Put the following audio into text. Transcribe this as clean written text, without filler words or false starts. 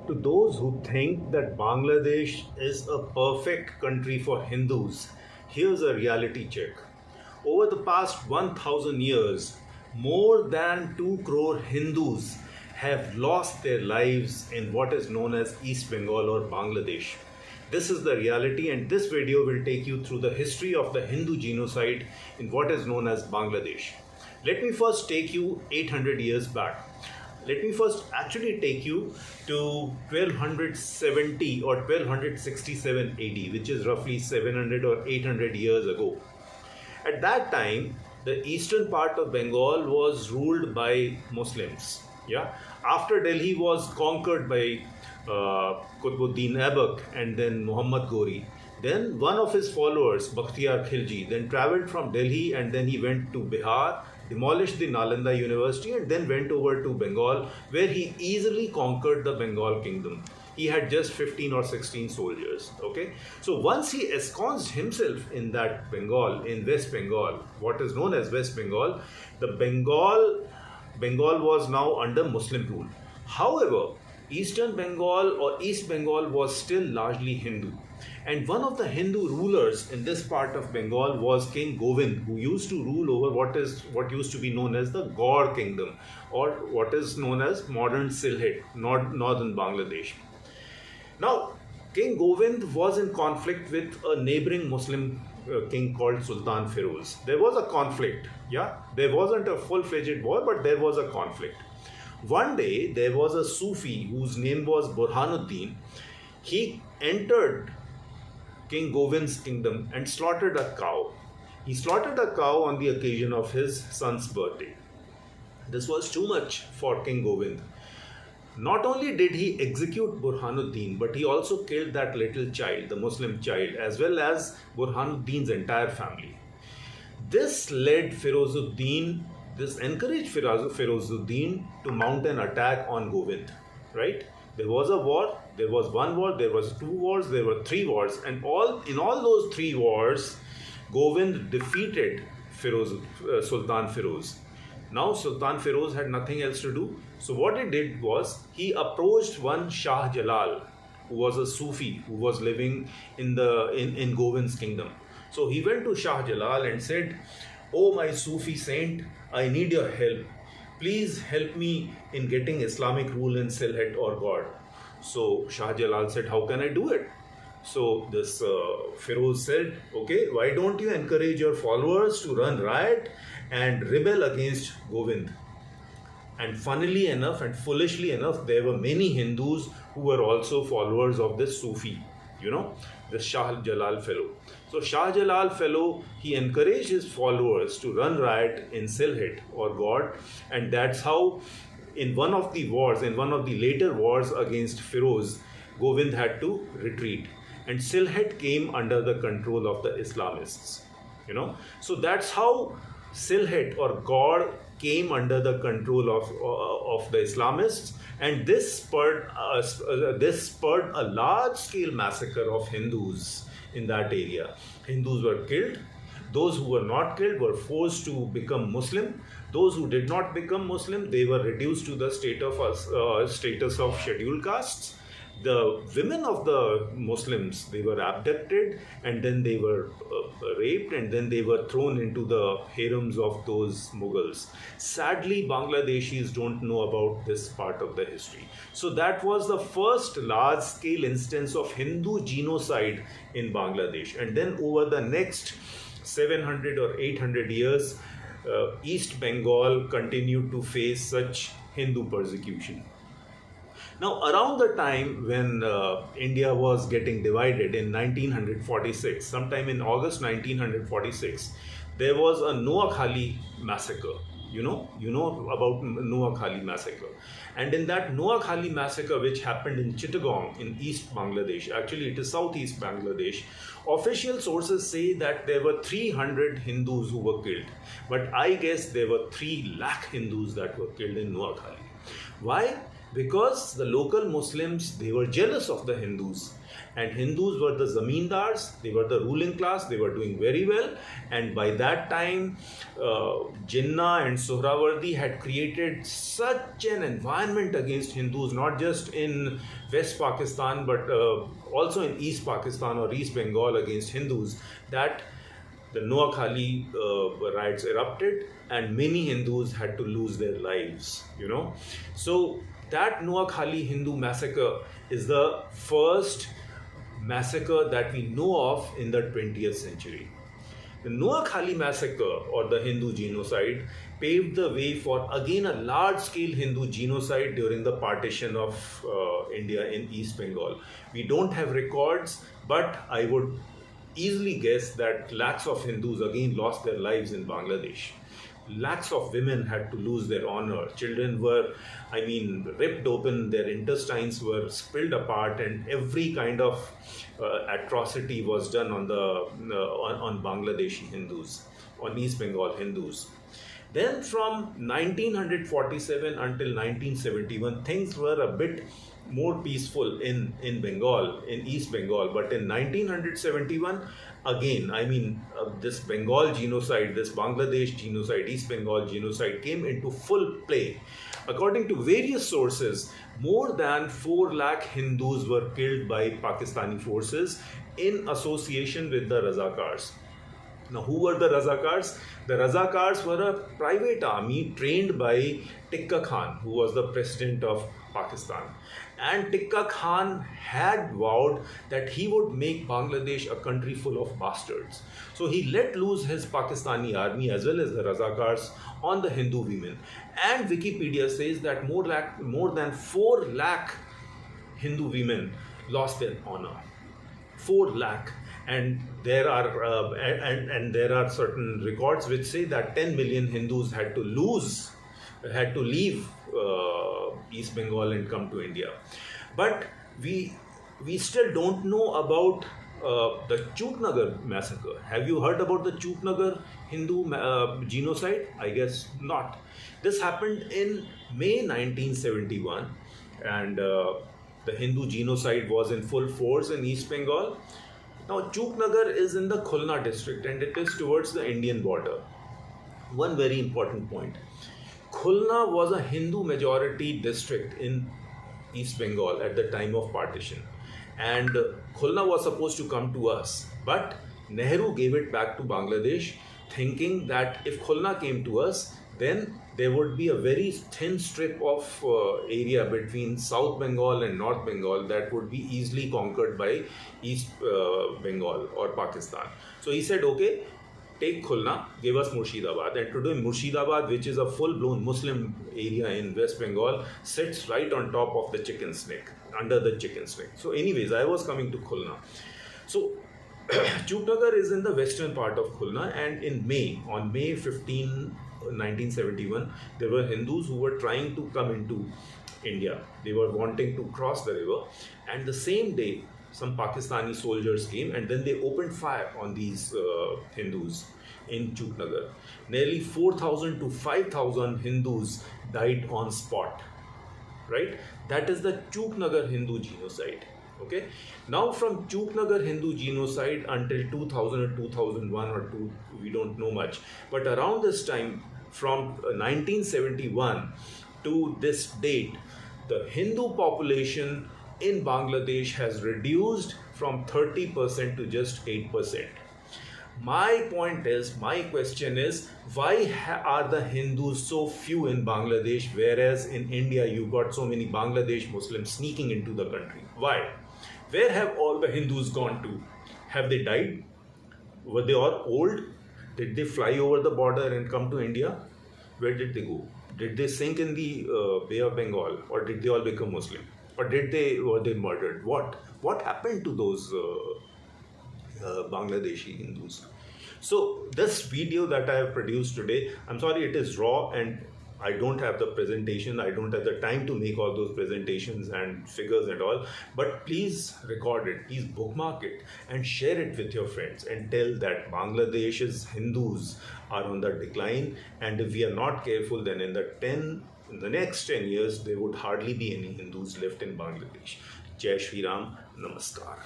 To those who think that Bangladesh is a perfect country for Hindus, here's a reality check. Over the past 1000 years, more than 2 crore Hindus have lost their lives in what is known as East Bengal or Bangladesh. This is the reality, and this video will take you through the history of the Hindu genocide in what is known as Bangladesh. Let me first take you 800 years back. Let me first actually take you to 1270 or 1267 AD, which is roughly 700 or 800 years ago. At that time, the eastern part of Bengal was ruled by Muslims. Yeah, after Delhi was conquered by Qutbuddin Aibak and then Muhammad Ghori, then one of his followers, Bakhtiyar Khilji, then travelled from Delhi and then he went to Bihar, demolished the Nalanda University and then went over to Bengal, where he easily conquered the Bengal kingdom. He had just 15 or 16 soldiers. Okay, so once he ensconced himself in that Bengal, in West Bengal, what is known as West Bengal, the Bengal was now under Muslim rule. However, Eastern Bengal or East Bengal was still largely Hindu. And one of the Hindu rulers in this part of Bengal was King Govind, who used to rule over what used to be known as the Gaur kingdom, or what is known as modern Sylhet, northern Bangladesh. Now, King Govind was in conflict with a neighboring Muslim king called Sultan Feroz. There was a conflict, yeah? There wasn't a full-fledged war, but there was a conflict. One day, there was a Sufi whose name was Burhanuddin. He entered King Govind's kingdom and slaughtered a cow. He slaughtered a cow on the occasion of his son's birthday. This was too much for King Govind. Not only did he execute Burhanuddin, but he also killed that little child, the Muslim child, as well as Burhanuddin's entire family. This encouraged Ferozuddin to mount an attack on Govind, right? There was a war, there was one war, there was two wars, there were three wars, and in all those three wars, Govind defeated Sultan Feroz. Now Sultan Feroz had nothing else to do, so what he did was he approached one Shah Jalal, who was a Sufi who was living in Govind's kingdom. So he went to Shah Jalal and said, "Oh my Sufi saint, I need your help. Please help me in getting Islamic rule in Sylhet or God." So Shah Jalal said, "How can I do it?" So this Feroz said, "Okay, why don't you encourage your followers to run riot and rebel against Govind?" And funnily enough and foolishly enough, there were many Hindus who were also followers of this Sufi, the Shah Jalal fellow. So Shah Jalal fellow, he encouraged his followers to run riot in Sylhet or God, and that's how in one of the later wars against Feroz, Govind had to retreat. And Sylhet came under the control of the Islamists. So that's how Sylhet or God came under the control of the Islamists, and this spurred a large-scale massacre of Hindus in that area. Hindus were killed. Those who were not killed were forced to become Muslim. Those who did not become Muslim, they were reduced to the status of scheduled castes. The women of the Muslims, they were abducted and then they were raped and then they were thrown into the harems of those Mughals. Sadly, Bangladeshis don't know about this part of the history. So that was the first large-scale instance of Hindu genocide in Bangladesh. And then over the next 700 or 800 years, East Bengal continued to face such Hindu persecution. Now, around the time when India was getting divided in 1946, sometime in August 1946, there was a Noakhali massacre. You know about Noakhali massacre. And in that Noakhali massacre, which happened in Chittagong in East Bangladesh, actually it is Southeast Bangladesh, official sources say that there were 300 Hindus who were killed. But I guess there were 3 lakh Hindus that were killed in Noakhali. Why? because the local Muslims, they were jealous of the Hindus, and Hindus were the zamindars, they were the ruling class, they were doing very well, and by that time Jinnah and Sohrawardi had created such an environment against Hindus, not just in West Pakistan but also in East Pakistan or East Bengal against Hindus, that the Noakhali riots erupted and many Hindus had to lose their lives, So that Noakhali Hindu massacre is the first massacre that we know of in the 20th century. The Noakhali massacre or the Hindu genocide paved the way for again a large-scale Hindu genocide during the partition of India in East Bengal. We don't have records, but I would easily guess that lakhs of Hindus again lost their lives in Bangladesh. Lakhs of women had to lose their honor. Children were, ripped open, their intestines were spilled apart, and every kind of atrocity was done on on Bangladeshi Hindus, on East Bengal Hindus. Then from 1947 until 1971, things were a bit more peaceful in Bengal, in East Bengal. But in 1971, again, this Bengal genocide, this Bangladesh genocide, East Bengal genocide came into full play. According to various sources, more than 4 lakh Hindus were killed by Pakistani forces in association with the Razakars. Now, who were the Razakars? The Razakars were a private army trained by Tikka Khan, who was the president of Pakistan. And Tikka Khan had vowed that he would make Bangladesh a country full of bastards. So he let loose his Pakistani army as well as the Razakars on the Hindu women. And Wikipedia says that more than 4 lakh Hindu women lost their honor. 4 lakh. And there are certain records which say that 10 million Hindus had to leave East Bengal and come to India. But we still don't know about the Chupnagar massacre. Have you heard about the Chupnagar Hindu genocide? I guess not. This happened in May 1971, and the Hindu genocide was in full force in East Bengal. Now, Chupnagar is in the Khulna district and it is towards the Indian border. One very important point. Khulna was a Hindu majority district in East Bengal at the time of partition. And Khulna was supposed to come to us. But Nehru gave it back to Bangladesh, thinking that if Khulna came to us, then there would be a very thin strip of area between South Bengal and North Bengal that would be easily conquered by East Bengal or Pakistan. So he said, okay, take Khulna, give us Murshidabad. And today Murshidabad, which is a full-blown Muslim area in West Bengal, sits right on top of the chicken snake, under the chicken snake. So anyways, I was coming to Khulna. So Chupnagar is in the western part of Khulna, and on May 15, 1971, there were Hindus who were trying to come into India. They were wanting to cross the river, and the same day some Pakistani soldiers came and then they opened fire on these Hindus in Chupnagar. Nearly 4,000 to 5,000 Hindus died on spot. Right? That is the Chupnagar Hindu genocide. Okay. Now from Chupnagar Hindu genocide until 2000 or 2001 or 2, we don't know much. But around this time, from 1971 to this date, the Hindu population in Bangladesh has reduced from 30% to just 8%. My question is, why are the Hindus so few in Bangladesh, whereas in India you got so many Bangladesh Muslims sneaking into the country? Why? Where have all the Hindus gone to? Have they died? Were they all old? Did they fly over the border and come to India? Where did they go? Did they sink in the Bay of Bengal, or did they all become Muslim? Or were they murdered? What happened to those Bangladeshi Hindus? So this video that I have produced today, I'm sorry it is raw and I don't have the presentation, I don't have the time to make all those presentations and figures and all, but please record it, please bookmark it and share it with your friends and tell that Bangladesh's Hindus are on the decline, and if we are not careful, then in the 10 in the next 10 years, there would hardly be any Hindus left in Bangladesh. Jai Shri Ram, Namaskar.